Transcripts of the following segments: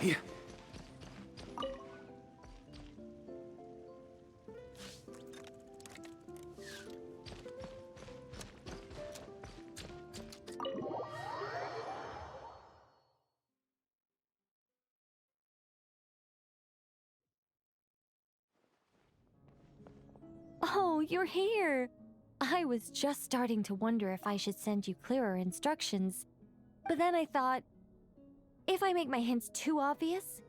Yeah. Oh, you're here! I was just starting to wonder if I should send you clearer instructions. But then I thought, if I make my hints too obvious,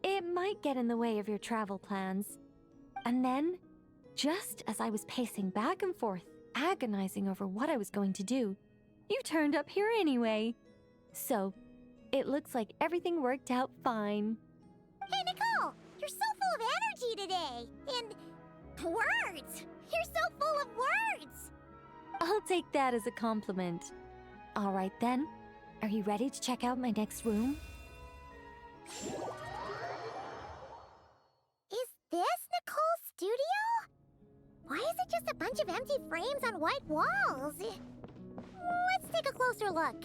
it might get in the way of your travel plans. And then, just as I was pacing back and forth, agonizing over what I was going to do, you turned up here anyway. So, it looks like everything worked out fine. Hey, Nicole! You're so full of energy today! And words! You're so full of words! I'll take that as a compliment. All right then, are you ready to check out my next room? Is this Nicole's studio? Why is it just a bunch of empty frames on white walls? Let's take a closer look.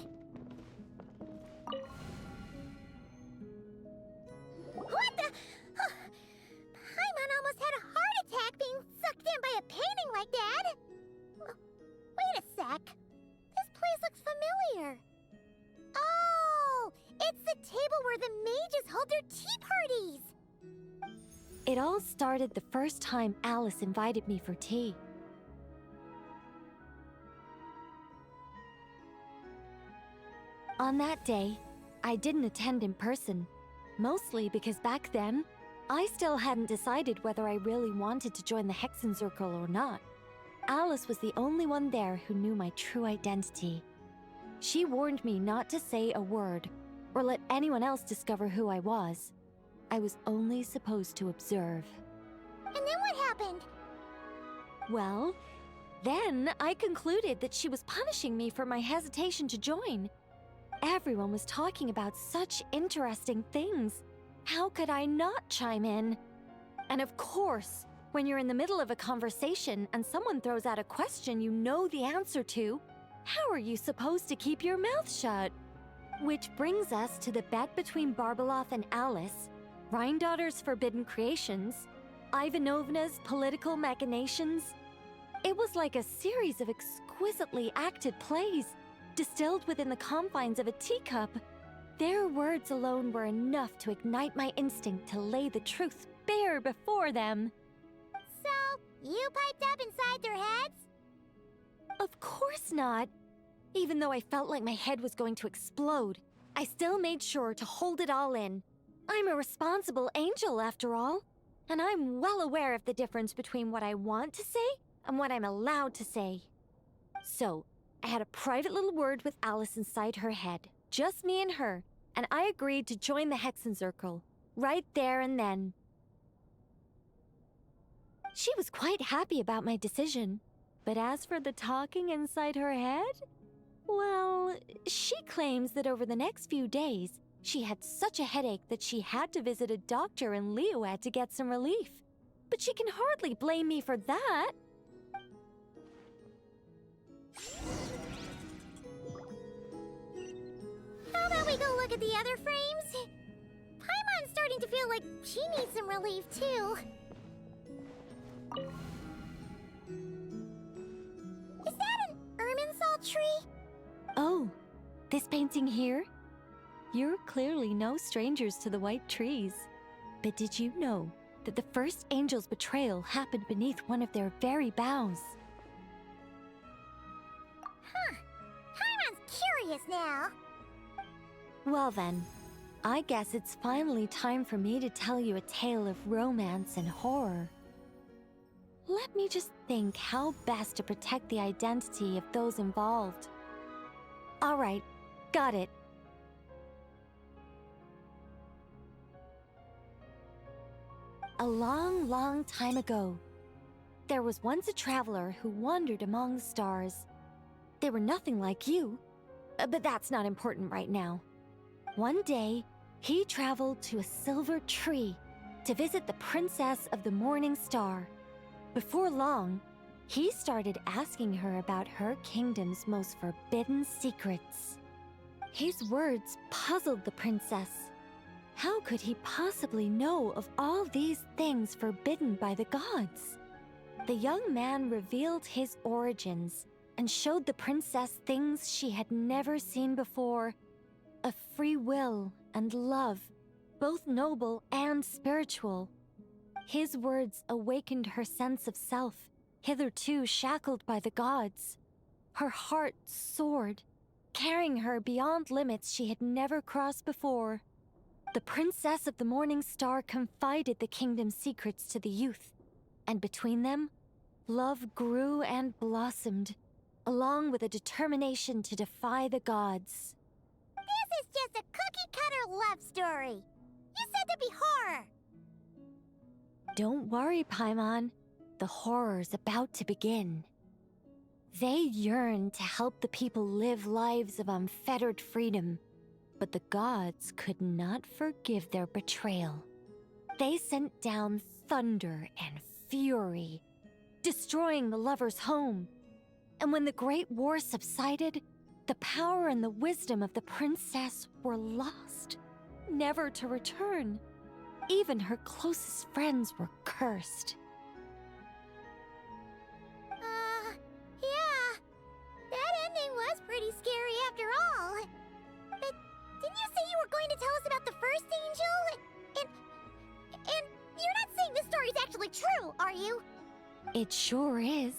What the? Paimon almost had a heart attack being sucked in by a painting like that. Wait a sec. This place looks familiar. Oh, it's the table where the mages hold their tea parties. It all started the first time Alice invited me for tea. On that day, I didn't attend in person, mostly because back then, I still hadn't decided whether I really wanted to join the Hexencircle or not. Alice was the only one there who knew my true identity. She warned me not to say a word or let anyone else discover who I was. I was only supposed to observe. And then what happened? Well, then I concluded that she was punishing me for my hesitation to join. Everyone was talking about such interesting things. How could I not chime in? And of course, when you're in the middle of a conversation and someone throws out a question you know the answer to, how are you supposed to keep your mouth shut? Which brings us to the bet between Barbeloth and Alice, Rhindaughter's forbidden creations, Ivanovna's political machinations. It was like a series of exquisitely acted plays, distilled within the confines of a teacup. Their words alone were enough to ignite my instinct to lay the truth bare before them. So, you piped up inside their heads? Of course not. Even though I felt like my head was going to explode, I still made sure to hold it all in. I'm a responsible angel, after all, and I'm well aware of the difference between what I want to say and what I'm allowed to say. So, I had a private little word with Alice inside her head, just me and her, and I agreed to join the Hexencircle, right there and then. She was quite happy about my decision, but as for the talking inside her head, well, she claims that over the next few days, she had such a headache that she had to visit a doctor in Liyue to get some relief. But she can hardly blame me for that. How about we go look at the other frames? Paimon's starting to feel like she needs some relief, too. Is that an Irminsul tree? Oh, this painting here? You're clearly no strangers to the white trees. But did you know that the first angel's betrayal happened beneath one of their very boughs? Huh. Paimon's curious now. Well then, I guess it's finally time for me to tell you a tale of romance and horror. Let me just think how best to protect the identity of those involved. All right, got it. A long, long time ago, there was once a traveler who wandered among the stars. They were nothing like you. But that's not important right now. One day, he traveled to a silver tree to visit the Princess of the Morning Star. Before long, he started asking her about her kingdom's most forbidden secrets. His words puzzled the princess. How could he possibly know of all these things forbidden by the gods? The young man revealed his origins and showed the princess things she had never seen before. A free will and love, both noble and spiritual. His words awakened her sense of self, hitherto shackled by the gods. Her heart soared, carrying her beyond limits she had never crossed before. The Princess of the Morning Star confided the kingdom's secrets to the youth, and between them, love grew and blossomed, along with a determination to defy the gods. This is just a cookie-cutter love story. You said there'd be horror. Don't worry, Paimon. The horror's about to begin. They yearned to help the people live lives of unfettered freedom, but the gods could not forgive their betrayal. They sent down thunder and fury, destroying the lovers' home. And when the Great War subsided, the power and the wisdom of the princess were lost, never to return. Even her closest friends were cursed. Yeah. That ending was pretty scary after all. But didn't you say you were going to tell us about the first angel? And you're not saying this story's actually true, are you? It sure is.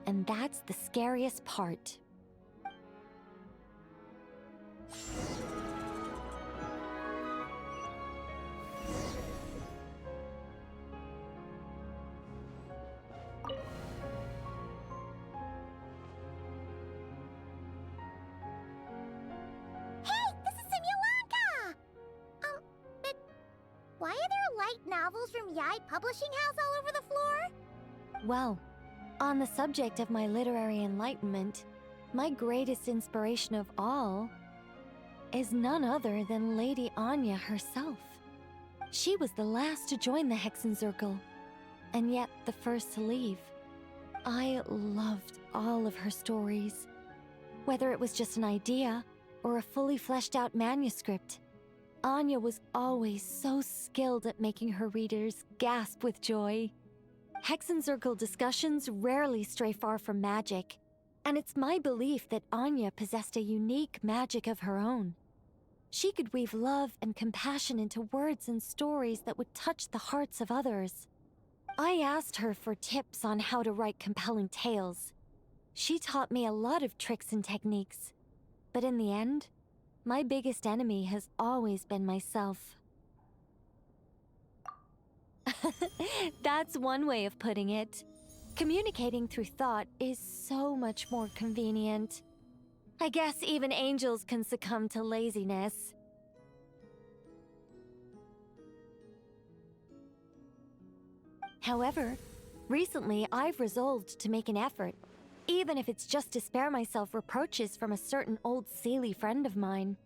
And that's the scariest part. Why are there light novels from Yai Publishing House all over the floor? Well, on the subject of my literary enlightenment, my greatest inspiration of all is none other than Lady Anya herself. She was the last to join the Hexenzirkel, and yet the first to leave. I loved all of her stories, whether it was just an idea or a fully fleshed out manuscript. Anya was always so skilled at making her readers gasp with joy. Hexenzirkel discussions rarely stray far from magic, and it's my belief that Anya possessed a unique magic of her own. She could weave love and compassion into words and stories that would touch the hearts of others. I asked her for tips on how to write compelling tales. She taught me a lot of tricks and techniques, but in the end, my biggest enemy has always been myself. That's one way of putting it. Communicating through thought is so much more convenient. I guess even angels can succumb to laziness. However, recently I've resolved to make an effort, even if it's just to spare myself reproaches from a certain old Seelie friend of mine.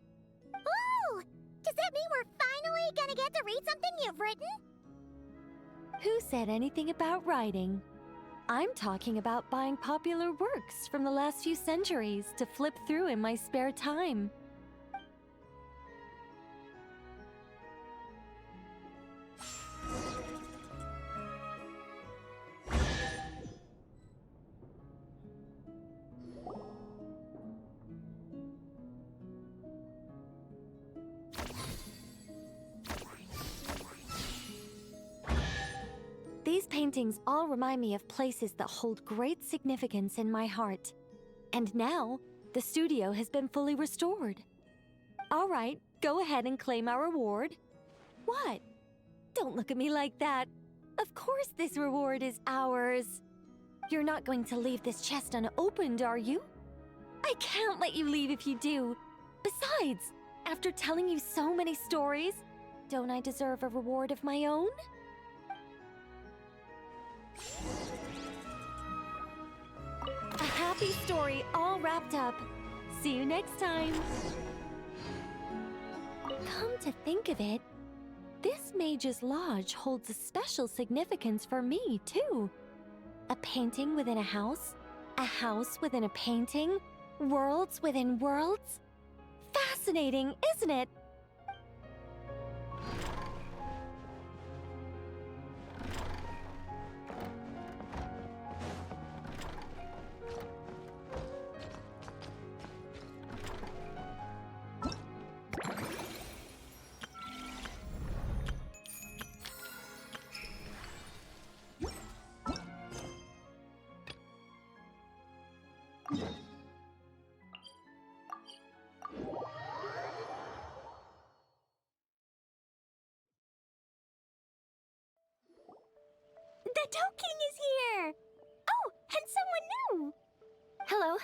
Ooh! Does that mean we're finally gonna get to read something you've written? Who said anything about writing? I'm talking about buying popular works from the last few centuries to flip through in my spare time. These paintings all remind me of places that hold great significance in my heart. And now, the studio has been fully restored. All right, go ahead and claim our reward. What? Don't look at me like that. Of course this reward is ours. You're not going to leave this chest unopened, are you? I can't let you leave if you do. Besides, after telling you so many stories, don't I deserve a reward of my own? A happy story all wrapped up. See you next time! Come to think of it, this Mage's Lodge holds a special significance for me, too. A painting within a house within a painting, worlds within worlds. Fascinating, isn't it? The Dough King is here! Oh, and someone new! Hello,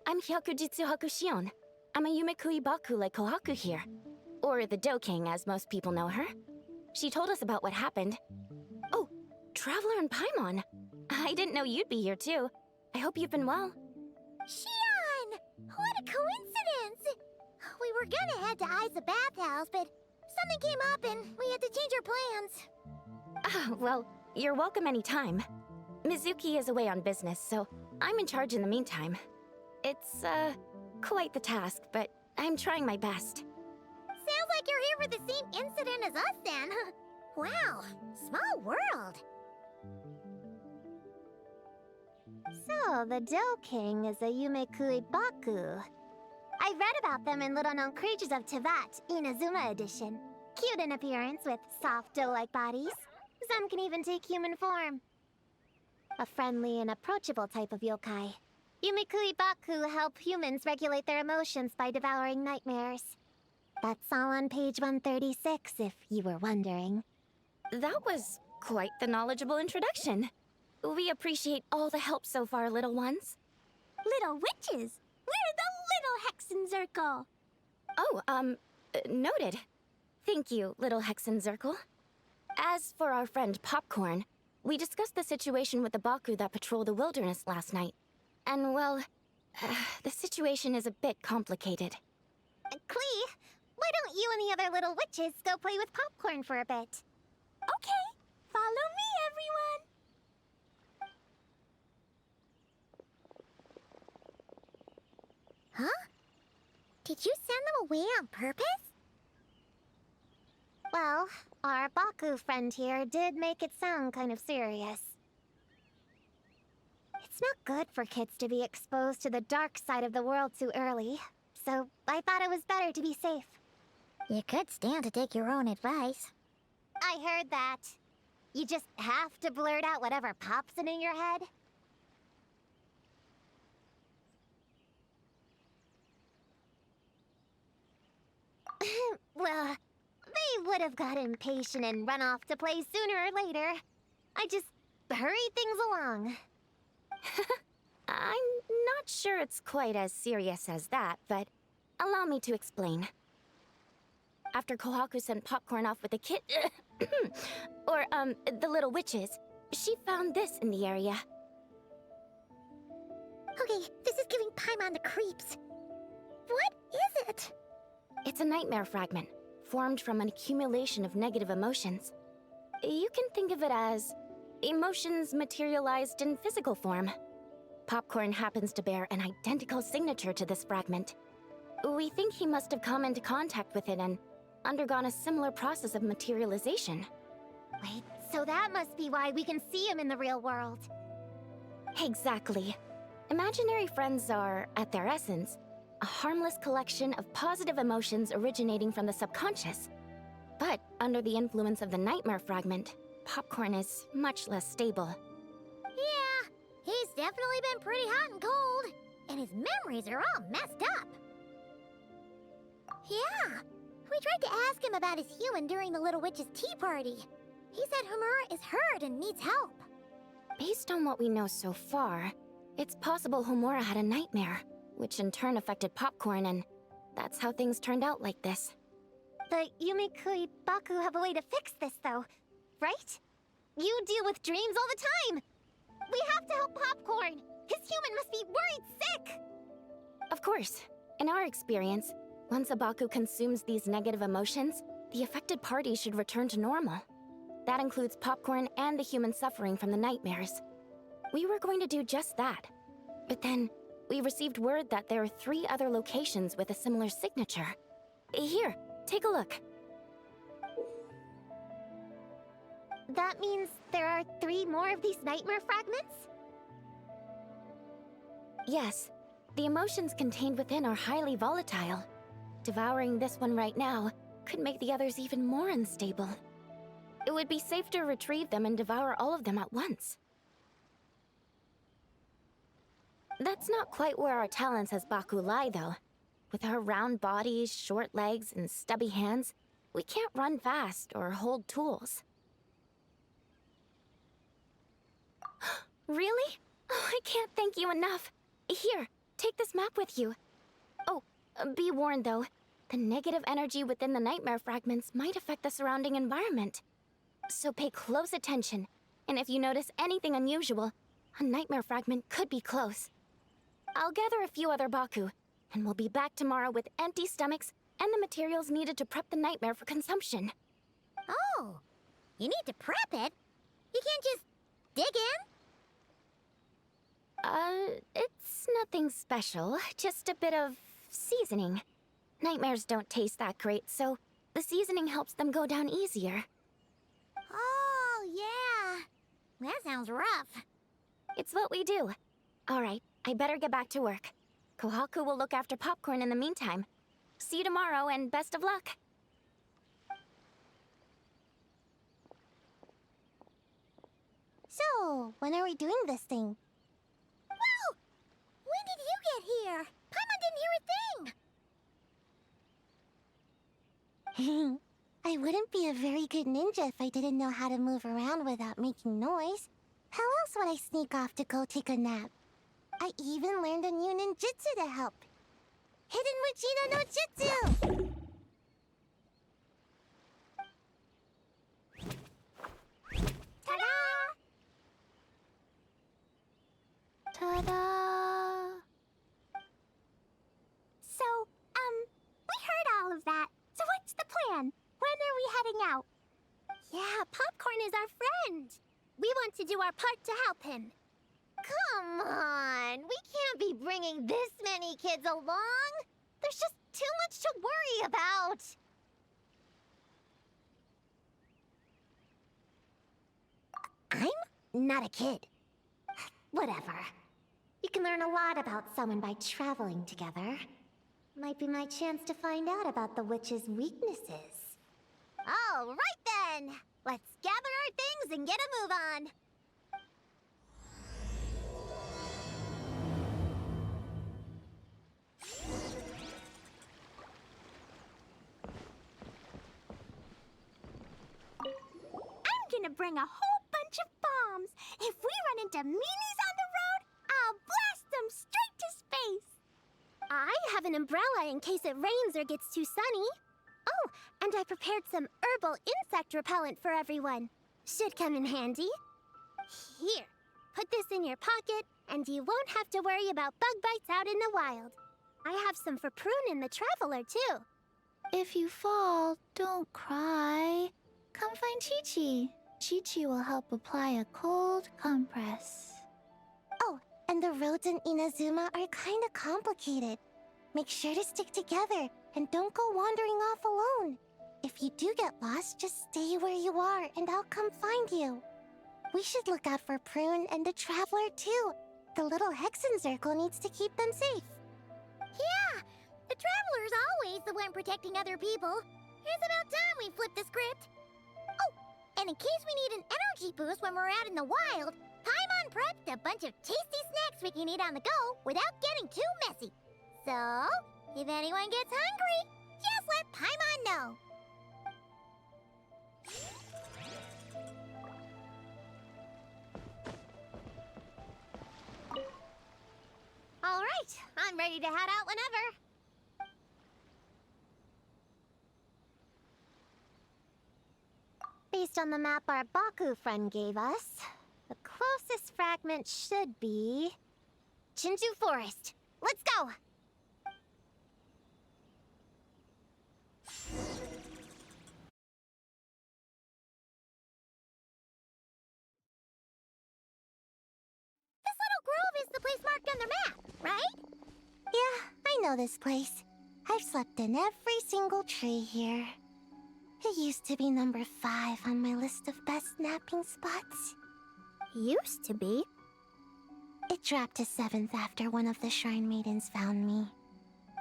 I'm Hyakujitsu Hakushion. I'm a Yumekui Baku like Kohaku here. Or the Dough King, as most people know her. She told us about what happened. Oh, Traveler and Paimon. I didn't know you'd be here too. I hope you've been well. Shion! What a coincidence! We were gonna head to Aiza Bathhouse, but something came up and we had to change our plans. Ah, well, you're welcome anytime. Mizuki is away on business, so I'm in charge in the meantime. It's, quite the task, but I'm trying my best. Sounds like you're here for the same incident as us then. Wow, small world. So, the Dough King is a Yumekui Baku. I read about them in Little Known Creatures of Tevat, Inazuma edition. Cute in appearance with soft dough-like bodies. Some can even take human form. A friendly and approachable type of yokai. Yumekui Baku help humans regulate their emotions by devouring nightmares. That's all on page 136, if you were wondering. That was quite the knowledgeable introduction. We appreciate all the help so far, little ones. Little witches! We're the Little Hexenzirkel! Oh, noted. Thank you, little Hexenzirkel. As for our friend Popcorn, we discussed the situation with the Baku that patrol the wilderness last night. And, well, the situation is a bit complicated. Klee, why don't you and the other little witches go play with Popcorn for a bit? Okay, follow me, everyone! Huh? Did you send them away on purpose? Well, our Baku friend here did make it sound kind of serious. It's not good for kids to be exposed to the dark side of the world too early, so I thought it was better to be safe. You could stand to take your own advice. I heard that. You just have to blurt out whatever pops in your head. Well, they would have got impatient and run off to play sooner or later. I just hurried things along. I'm not sure it's quite as serious as that, but allow me to explain. After Kohaku sent Popcorn off with the kid... or, the little witches, she found this in the area. Okay, this is giving Paimon the creeps. What is it? It's a nightmare fragment, formed from an accumulation of negative emotions. You can think of it as emotions materialized in physical form. Popcorn happens to bear an identical signature to this fragment. We think he must have come into contact with it and undergone a similar process of materialization. Wait, so that must be why we can see him in the real world. Exactly. Imaginary friends are, at their essence, a harmless collection of positive emotions originating from the subconscious. But under the influence of the nightmare fragment, Popcorn is much less stable. Yeah, he's definitely been pretty hot and cold, and his memories are all messed up. Yeah, we tried to ask him about his human during the Little Witch's tea party. He said Homura is hurt and needs help. Based on what we know so far, it's possible Homura had a nightmare, which in turn affected Popcorn, and that's how things turned out like this. The Yumekui Baku have a way to fix this, though, right? You deal with dreams all the time! We have to help Popcorn! His human must be worried sick! Of course. In our experience, once a Baku consumes these negative emotions, the affected party should return to normal. That includes Popcorn and the human suffering from the nightmares. We were going to do just that. But then, we received word that there are 3 other locations with a similar signature. Here, take a look. That means there are 3 more of these nightmare fragments? Yes, the emotions contained within are highly volatile. Devouring this one right now could make the others even more unstable. It would be safe to retrieve them and devour all of them at once. That's not quite where our talents as Baku lie, though. With our round bodies, short legs, and stubby hands, we can't run fast or hold tools. Really? Oh, I can't thank you enough. Here, take this map with you. Oh, be warned though, the negative energy within the nightmare fragments might affect the surrounding environment. So pay close attention, and if you notice anything unusual, a nightmare fragment could be close. I'll gather a few other Baku, and we'll be back tomorrow with empty stomachs and the materials needed to prep the nightmare for consumption. Oh, you need to prep it? You can't just dig in? It's nothing special, just a bit of seasoning. Nightmares don't taste that great, so the seasoning helps them go down easier. Oh, yeah. That sounds rough. It's what we do. All right, I better get back to work. Kohaku will look after Popcorn in the meantime. See you tomorrow, and best of luck. So, when are we doing this thing? Whoa! When did you get here? Paimon didn't hear a thing! I wouldn't be a very good ninja if I didn't know how to move around without making noise. How else would I sneak off to go take a nap? I even learned a new ninjutsu to help. Hidden Regina no Jutsu! Ta-da! Ta-da! So, we heard all of that. So what's the plan? When are we heading out? Yeah, Popcorn is our friend. We want to do our part to help him. Come on, we can't be bringing this many kids along. There's just too much to worry about. I'm not a kid. Whatever. You can learn a lot about someone by traveling together. Might be my chance to find out about the witch's weaknesses. All right then! Let's gather our things and get a move on! I'm gonna bring a whole bunch of bombs! If we run into meanies on the road, I'll blast them straight to space! I have an umbrella in case it rains or gets too sunny. Oh, and I prepared some herbal insect repellent for everyone. Should come in handy. Here, put this in your pocket, and you won't have to worry about bug bites out in the wild. I have some for Prune in the Traveler, too. If you fall, don't cry. Come find Chi-Chi. Chi-Chi will help apply a cold compress. Oh, and the roads in Inazuma are kinda complicated. Make sure to stick together, and don't go wandering off alone. If you do get lost, just stay where you are, and I'll come find you. We should look out for Prune and the Traveler, too. The little Hexen Circle needs to keep them safe. Yeah, the Traveler's always the one protecting other people. It's about time we flip the script. Oh, and in case we need an energy boost when we're out in the wild, Paimon prepped a bunch of tasty snacks we can eat on the go without getting too messy. So, if anyone gets hungry, just let Paimon know. All right, I'm ready to head out whenever. Based on the map our Baku friend gave us, the closest fragment should be Chinju Forest. Let's go! This little grove is the place marked on the map, right? Yeah, I know this place. I've slept in every single tree here. It used to be number 5 on my list of best napping spots. Used to be? It dropped to 7th after one of the Shrine Maidens found me.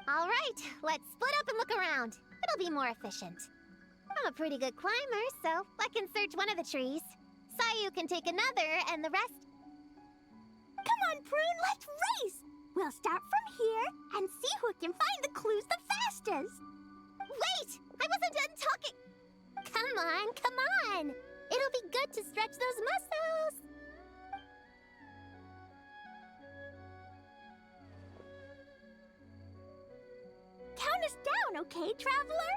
All right, let's split up and look around. It'll be more efficient. I'm a pretty good climber, so I can search one of the trees. Sayu can take another, and the rest... Come on, Prune, let's race! We'll start from here and see who can find the clues the fastest. Wait! I wasn't done talking! Come on, come on! It'll be good to stretch those muscles! Count us down, okay, traveler?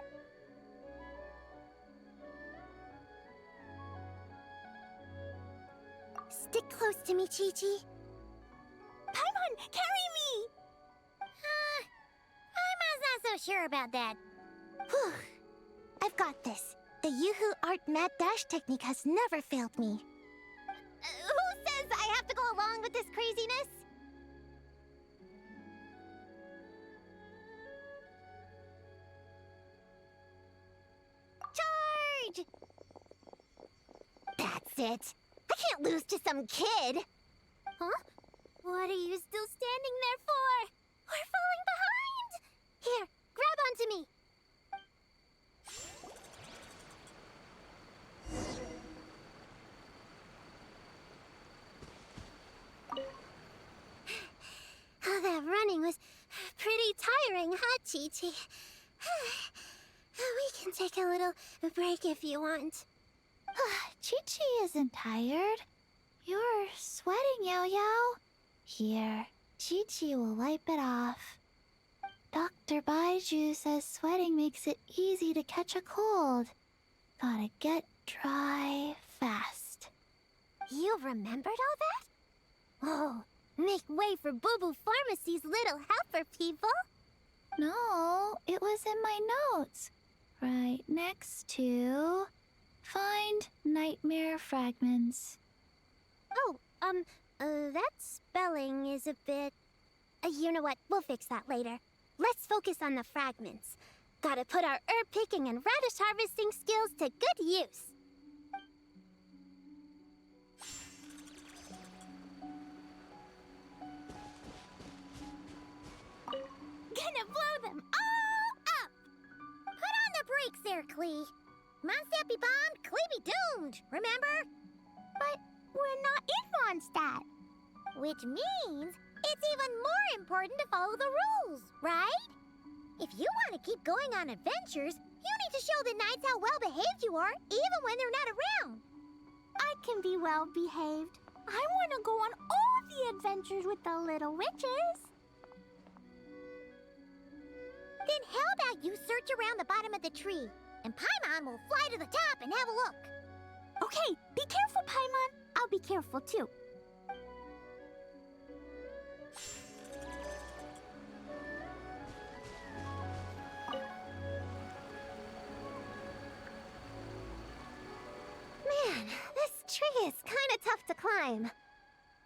Stick close to me, Chi-Chi. Paimon, carry me! Paimon's not so sure about that. Whew. I've got this. The Yoo-Hoo Art Mad Dash technique has never failed me. Who says I have to go along with this craziness? Charge! That's it. I can't lose to some kid. Huh? What are you still standing there for? We're falling behind! Here, grab onto me. Oh, that running was pretty tiring, huh, Chi-Chi? We can take a little break if you want. Chi-Chi isn't tired. You're sweating, Yao-Yao. Here, Chi-Chi will wipe it off. Dr. Baiju says sweating makes it easy to catch a cold. Gotta get dry fast. You remembered all that? Oh, make way for Boo Boo Pharmacy's little helper, people. No, it was in my notes. Right next to... Find nightmare fragments. Oh, that spelling is a bit... you know what? We'll fix that later. Let's focus on the fragments. Gotta put our herb picking and radish harvesting skills to good use. Gonna blow them all up! Put on the brakes there, Klee. Mondstadt be bombed, Klee be doomed, remember? But we're not in Mondstadt. Which means it's even more important to follow the rules, right? If you want to keep going on adventures, you need to show the knights how well-behaved you are, even when they're not around. I can be well-behaved. I want to go on all the adventures with the little witches. Then how about you search around the bottom of the tree, and Paimon will fly to the top and have a look. Okay, be careful, Paimon. I'll be careful, too. Man, this tree is kind of tough to climb.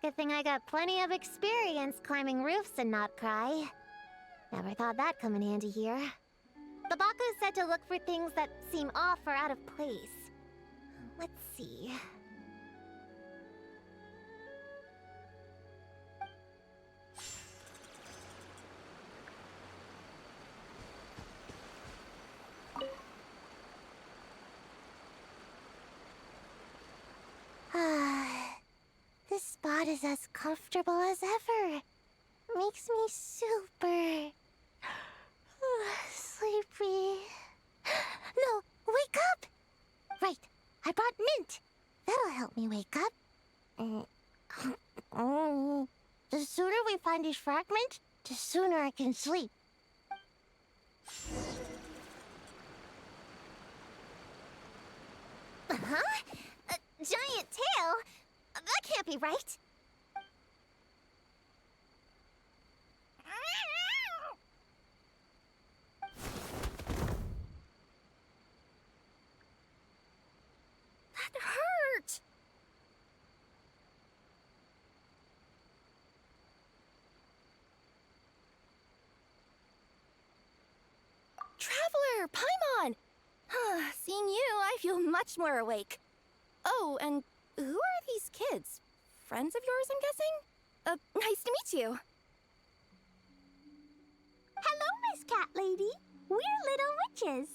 Good thing I got plenty of experience climbing roofs and not cry. Never thought that'd come in handy here. The Baku said to look for things that seem off or out of place. Let's see. This spot is as comfortable as ever. Makes me super sleepy. No, wake up! Right, I brought mint. That'll help me wake up. The sooner we find these fragments, the sooner I can sleep. Huh? A giant tail? That can't be right. there, Paimon! Seeing you, I feel much more awake. Oh, and who are these kids? Friends of yours, I'm guessing? Nice to meet you. Hello, Miss Cat Lady. We're little witches.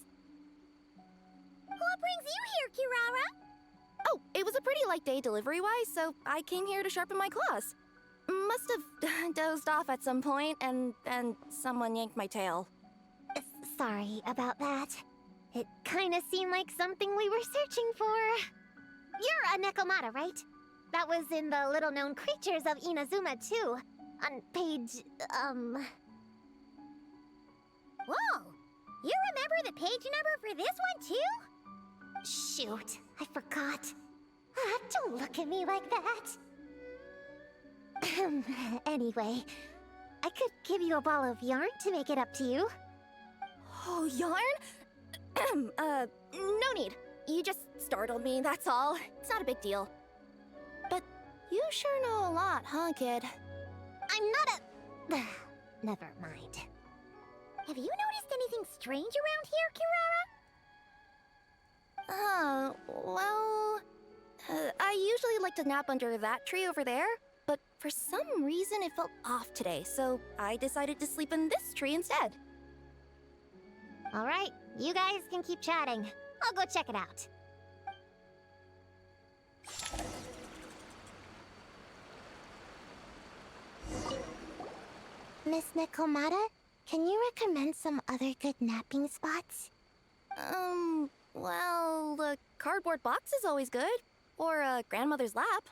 What brings you here, Kirara? Oh, it was a pretty light day delivery-wise, so I came here to sharpen my claws. Must have dozed off at some point, and someone yanked my tail. Sorry about that. It kinda seemed like something we were searching for. You're a Nekomata, right? That was in the little-known creatures of Inazuma, too. On page, Whoa! You remember the page number for this one, too? Shoot, I forgot. Don't look at me like that. Anyway, I could give you a ball of yarn to make it up to you. Oh, yarn? No need. You just startled me, that's all. It's not a big deal. But you sure know a lot, huh, kid? I'm not a... Never mind. Have you noticed anything strange around here, Kirara? Well... I usually like to nap under that tree over there, but for some reason it felt off today, so I decided to sleep in this tree instead. All right, you guys can keep chatting. I'll go check it out. Miss Nekomata, can you recommend some other good napping spots? Well, the cardboard box is always good. Or a grandmother's lap.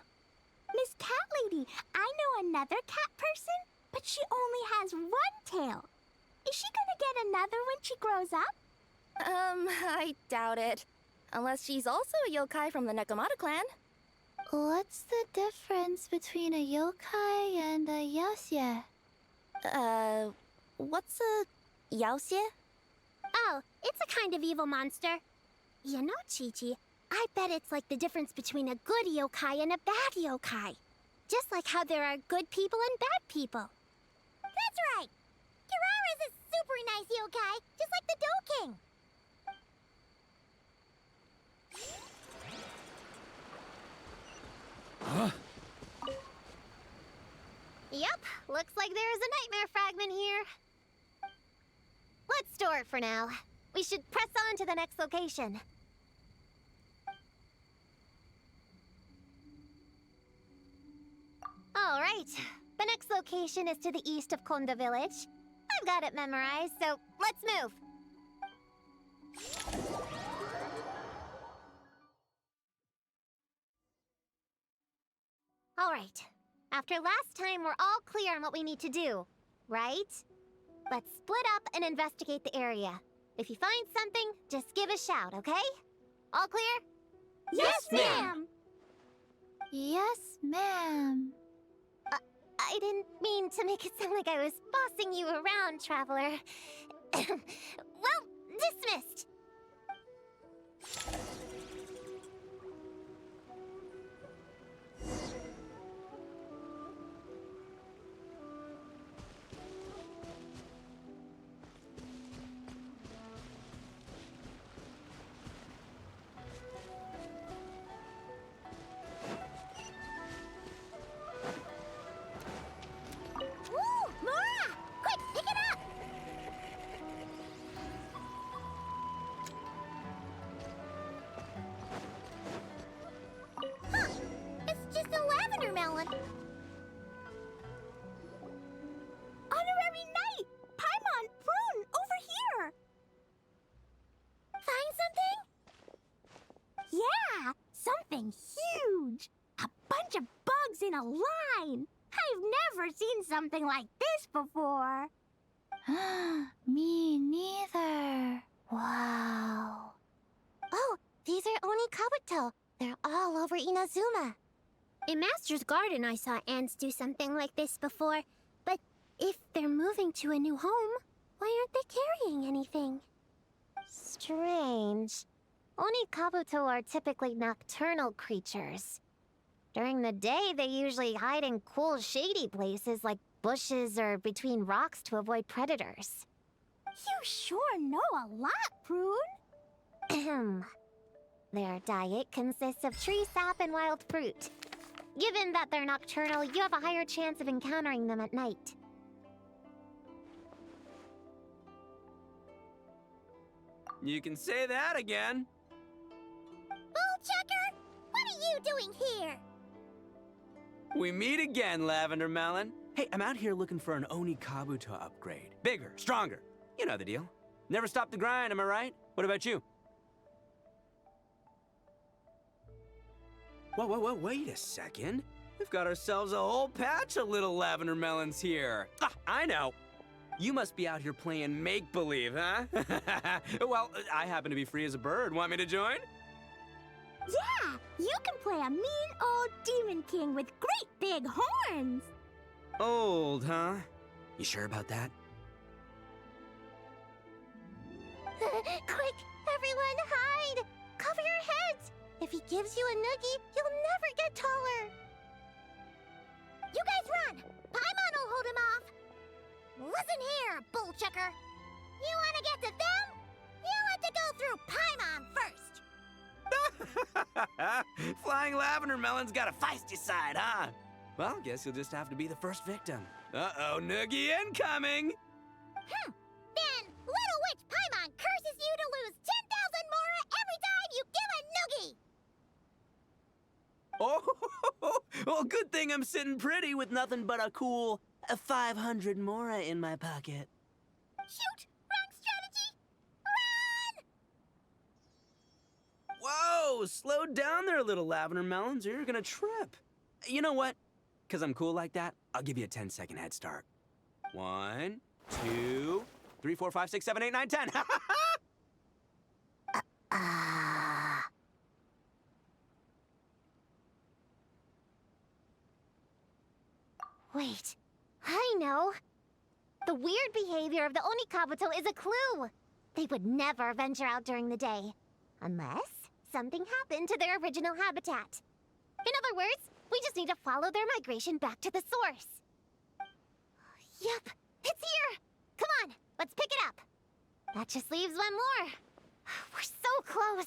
Miss Cat Lady, I know another cat person, but she only has one tail. Is she gonna get another when she grows up? I doubt it. Unless she's also a yokai from the Nekomata clan. What's the difference between a yokai and a yasye? What's a yaoxie? Oh, it's a kind of evil monster. You know, Chi-Chi, I bet it's like the difference between a good yokai and a bad yokai. Just like how there are good people and bad people. That's right! Kirara's a super nice yokai, just like the Dough King. Yep, looks like there is a nightmare fragment here. Let's store it for now. We should press on to the next location. All right, the next location is to the east of Konda Village. I've got it memorized, so let's move. All right, after last time, we're all clear on what we need to do, right? Let's split up and investigate the area. If you find something, just give a shout, okay? All clear? Yes, ma'am! Yes, ma'am. I didn't mean to make it sound like I was bossing you around, Traveler. Well, dismissed. Woo! Mora! Quick, pick it up! Huh! It's just a lavender melon. Honorary Knight! Paimon, Prune, over here! Find something? Yeah! Something huge! A bunch of bugs in a line! I've never seen something like this before. Me neither. Wow. Oh, these are Oni Kabuto. They're all over Inazuma. In Master's Garden, I saw ants do something like this before. But if they're moving to a new home, why aren't they carrying anything? Strange. Oni Kabuto are typically nocturnal creatures. During the day, they usually hide in cool, shady places like bushes or between rocks to avoid predators. You sure know a lot, Prune. Ahem. Their diet consists of tree sap and wild fruit. Given that they're nocturnal, you have a higher chance of encountering them at night. You can say that again. Bullchucker, what are you doing here? We meet again, Lavender Melon. Hey, I'm out here looking for an Oni Kabuto upgrade. Bigger, stronger. You know the deal. Never stop the grind, am I right? What about you? Whoa, wait a second. We've got ourselves a whole patch of little Lavender Melons here. Ah, I know. You must be out here playing make-believe, huh? Well, I happen to be free as a bird. Want me to join? Yeah, you can play a mean old demon king with great big horns. Old, huh? You sure about that? Quick, everyone hide! Cover your heads! If he gives you a noogie, you'll never get taller. You guys run! Paimon will hold him off. Listen here, Bullchucker. You want to get to them? You have to go through Paimon first. Flying Lavender Melon's got a feisty side, huh? Well, guess you'll just have to be the first victim. Uh-oh, noogie incoming! Then Little Witch Paimon curses you to lose 10,000 mora every time you give a noogie. Oh, well, good thing I'm sitting pretty with nothing but a cool 500 mora in my pocket. Shoot! Wrong strategy! Run! Whoa, slow down there, little Lavender Melons, or you're gonna trip. You know what? Because I'm cool like that, I'll give you a 10-second head start. 1, 2, 3, 4, 5, 6, 7, 8, 9, 10. Wait, I know. The weird behavior of the Onikabuto is a clue. They would never venture out during the day, unless something happened to their original habitat. In other words, we just need to follow their migration back to the source. Yep, it's here! Come on, let's pick it up. That just leaves one more. We're so close.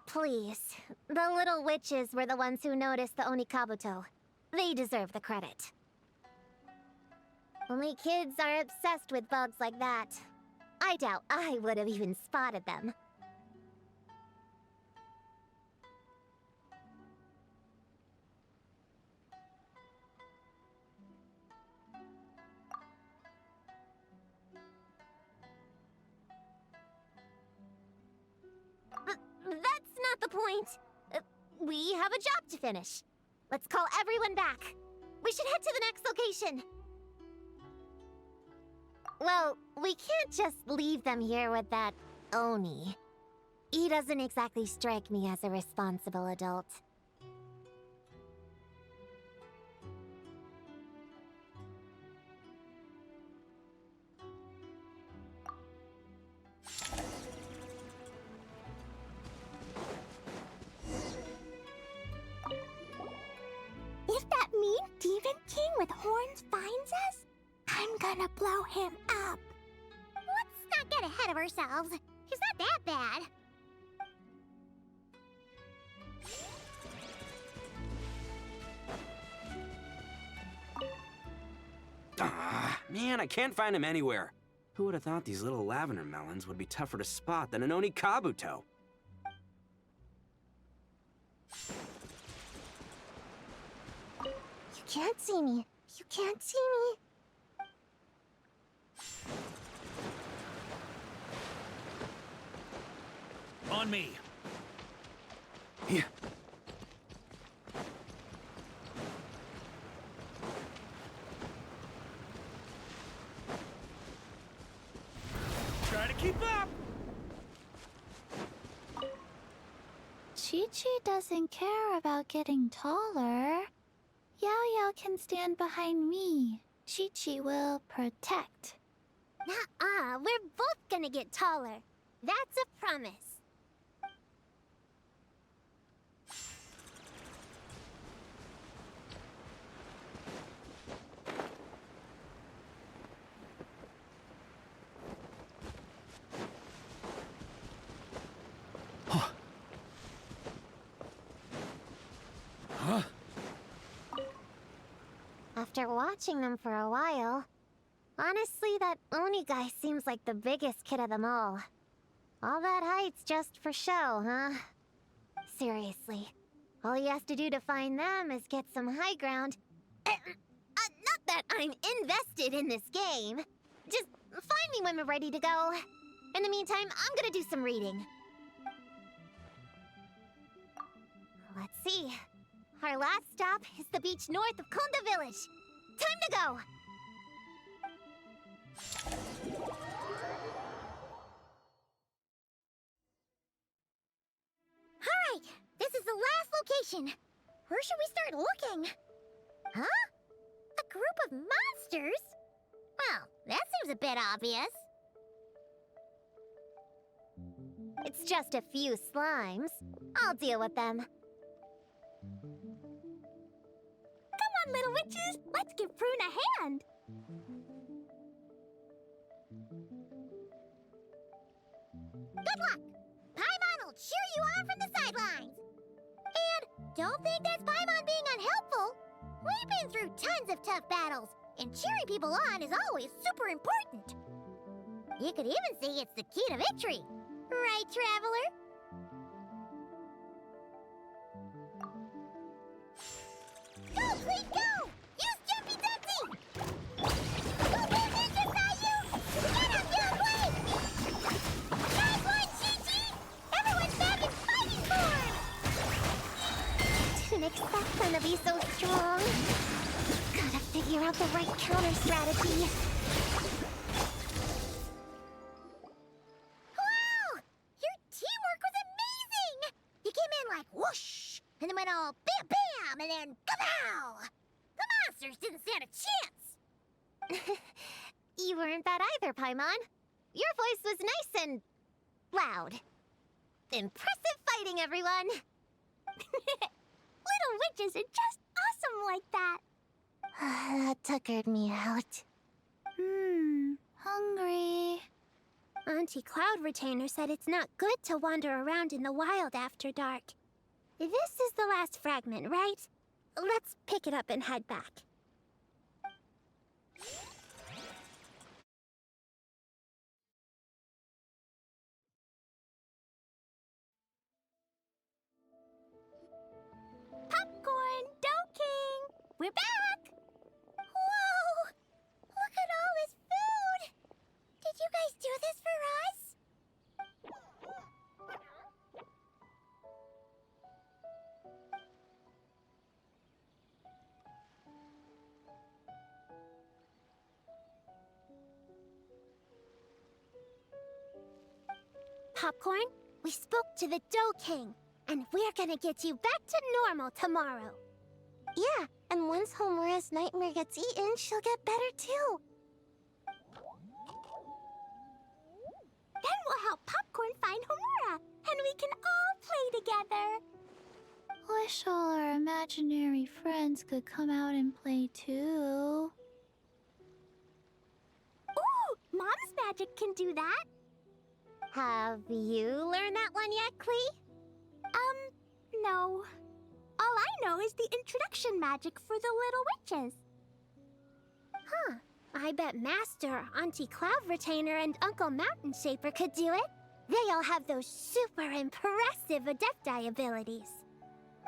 Please, the little witches were the ones who noticed the Onikabuto. They deserve the credit. Only kids are obsessed with bugs like that. I doubt I would have even spotted them. That's not the point. We have a job to finish. Let's call everyone back. We should head to the next location. Well, we can't just leave them here with that Oni. He doesn't exactly strike me as a responsible adult. If that mean demon king with horns finds us, I'm gonna blow him up. Let's not get ahead of ourselves. He's not that bad. Ah, man, I can't find him anywhere. Who would have thought these little Lavender Melons would be tougher to spot than an Oni Kabuto? You can't see me. You can't see me. On me. Yeah. Try to keep up. Chi-Chi doesn't care about getting taller. Yao-Yao can stand behind me. Chi-Chi will protect. Nuh-uh, we're both gonna get taller. That's a promise. After watching them for a while, honestly, that Oni guy seems like the biggest kid of them all. All that height's just for show, huh? Seriously, all he has to do to find them is get some high ground. Not that I'm invested in this game. Just find me when we're ready to go. In the meantime, I'm gonna do some reading. Let's see. Our last stop is the beach north of Konda Village. Time to go! Alright, this is the last location. Where should we start looking? Huh? A group of monsters? Well, that seems a bit obvious. It's just a few slimes. I'll deal with them. Come on, little witches! Let's give Prune a hand! Good luck! Paimon will cheer you on from the sidelines! And don't think that's Paimon being unhelpful! We've been through tons of tough battles, and cheering people on is always super important! You could even say it's the key to victory! Right, Traveler? Go, Clean, go! Use Jumpy Dumpty! Go, Blue Ninja, saw you! Get up, Young Blade! Nice one, Chi-Chi! Everyone's back in fighting form! Didn't expect them to be so strong. Gotta figure out the right counter strategy. Wow! Your teamwork was amazing! You came in like whoosh, and then went all bam bam, and then kapow! The monsters didn't stand a chance! You weren't bad either, Paimon. Your voice was nice and loud. Impressive fighting, everyone! Little witches are just awesome like that! That tuckered me out. Hungry. Auntie Cloud Retainer said it's not good to wander around in the wild after dark. This is the last fragment, right? Let's pick it up and head back. Popcorn, Dough King! We're back! Whoa! Look at all this food! Did you guys do this for us? Popcorn, we spoke to the Dough King, and we're gonna get you back to normal tomorrow. Yeah, and once Homura's nightmare gets eaten, she'll get better too. Then we'll help Popcorn find Homura, and we can all play together. Wish all our imaginary friends could come out and play too. Ooh, Mom's magic can do that. Have you learned that one yet, Klee? No. All I know is the introduction magic for the little witches. Huh. I bet Master, Auntie Cloud Retainer, and Uncle Mountain Shaper could do it. They all have those super impressive Adepti abilities.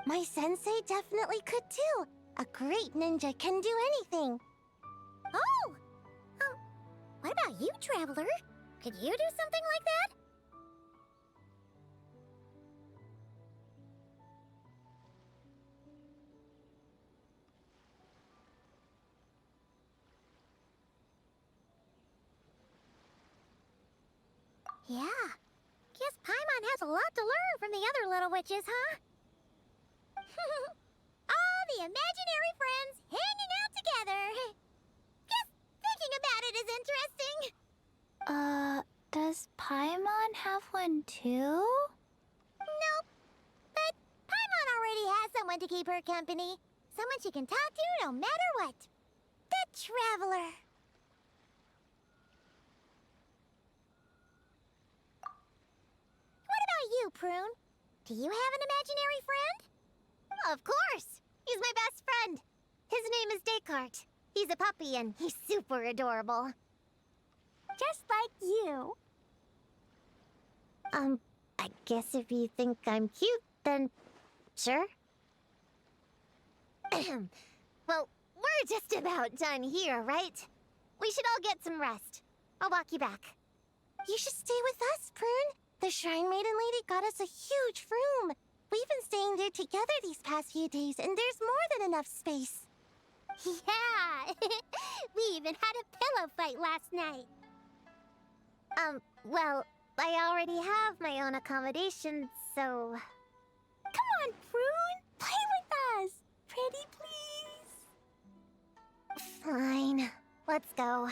My sensei definitely could too. A great ninja can do anything. Oh! What about you, Traveler? Could you do something like that? Yeah. Guess Paimon has a lot to learn from the other little witches, huh? All the imaginary friends hanging out together. Guess thinking about it is interesting. Does Paimon have one too? Nope. But Paimon already has someone to keep her company. Someone she can talk to no matter what. The Traveler. What about you, Prune? Do you have an imaginary friend? Of course. He's my best friend. His name is Descartes. He's a puppy and he's super adorable. Just like you. I guess if you think I'm cute, then sure. Well, we're just about done here, right? We should all get some rest. I'll walk you back. You should stay with us, Prune. The Shrine Maiden Lady got us a huge room. We've been staying there together these past few days, and there's more than enough space. Yeah! We even had a pillow fight last night. Well, I already have my own accommodation, so... Come on, Prune! Play with us! Pretty please? Fine. Let's go.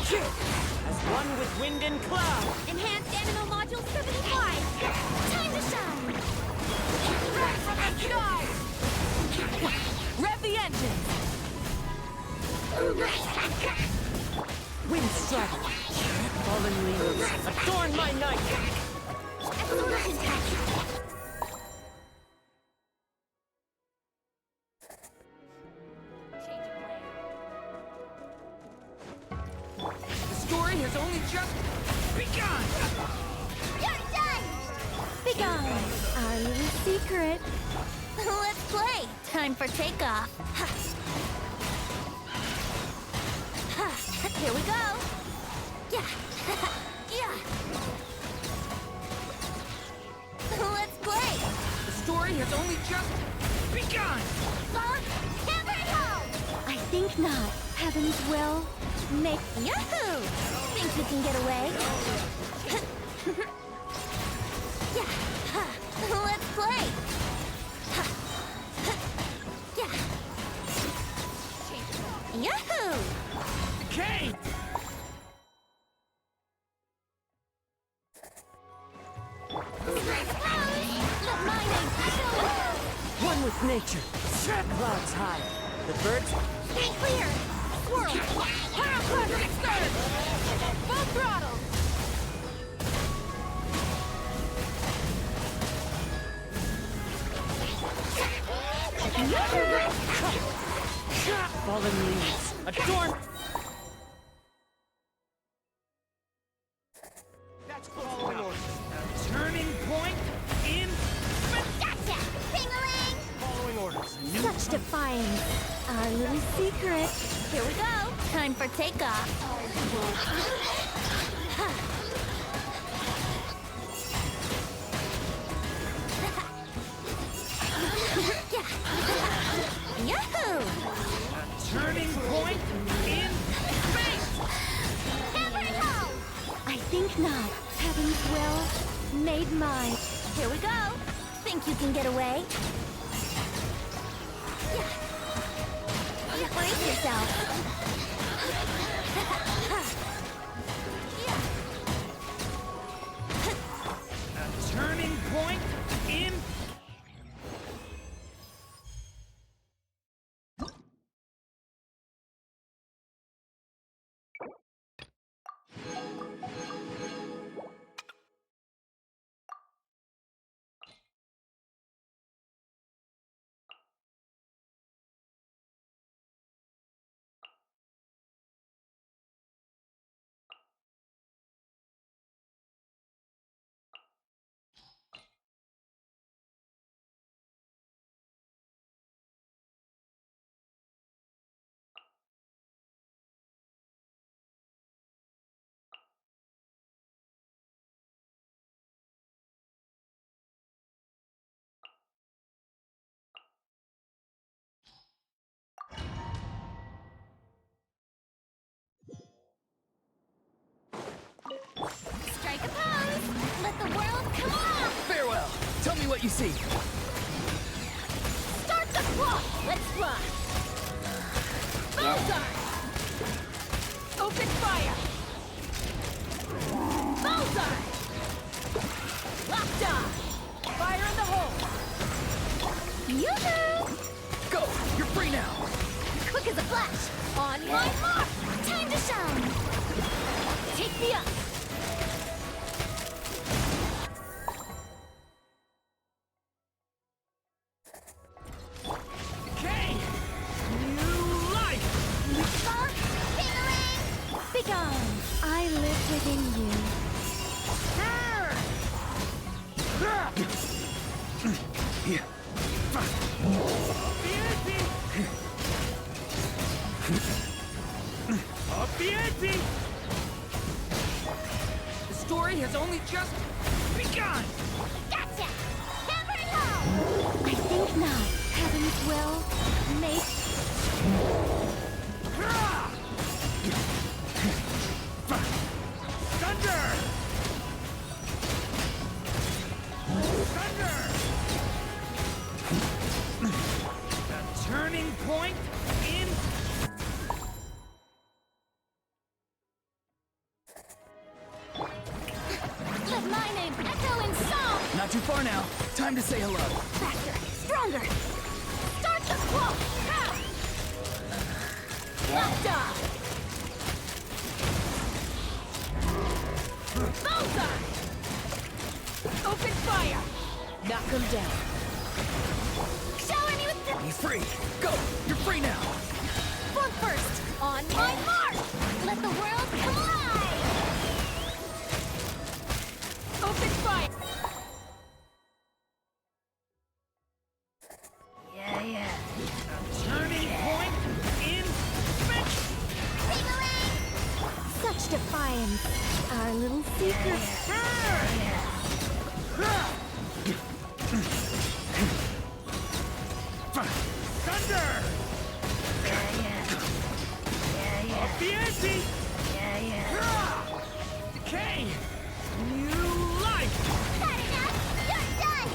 As one with wind and cloud. Enhanced animal module 75. Time to shine. Right from the sky! Rev the engine! Wind strike. Fallen leaves. Adorn my night. Explosion tech. The story has only just begun. You're done! Begone! Our little secret. Let's play. Time for takeoff. Here we go. Yeah. Yeah. Let's play. The story has only just begun. Hammer it home! I think not. Heaven's will make... Yahoo! Think you can get away? Yeah. Let's play. Yeah. Yahoo! Kane! Let my name show. One with nature. Clouds high. The birds. Stay clear. Swirl. Pyroclastic surge. Full throttle. Fallen leaves. Adorn. That's following orders. A turning point in. Gotcha! Ping-a-ling! Following orders. Such defiance. Our little secret. Here we go. Time for takeoff. Yahoo! A turning point in space. Hammer it home! I think not. Heaven's will made mine. Here we go. Think you can get away? Brace yourself. A turning point in. Strike a pose. Let the world come on. Farewell. Tell me what you see. Start the clock. Let's fly. Bullseye. Open fire. Bullseye. Locked on. Fire in the hole. Yoo-hoo! Go. You're free now. Quick as a flash. On my mark. Time to shine. Take me up. Kane. New life. Begone! I live within you. Apieti! The story has only just begun! Gotcha! Hammer it home! I think not. Heaven's will make... Thunder! Thunder! A turning point in too far now. Time to say hello. Faster, stronger. Start the quote. Locked off. Bullseye. Open fire. Knock them down. Shower me with the Be free. Go. You're free now. foot first. On my mark. Let the world collide. Open fire. Turning point in Such defiance. Our little secret. thunder! Up the ante! Decay! New life! Not enough! You're done!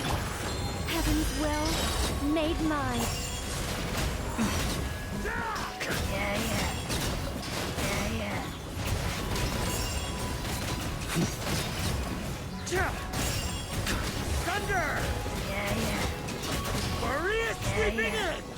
Heaven's will made mine. Thunder! Maria sweeping in!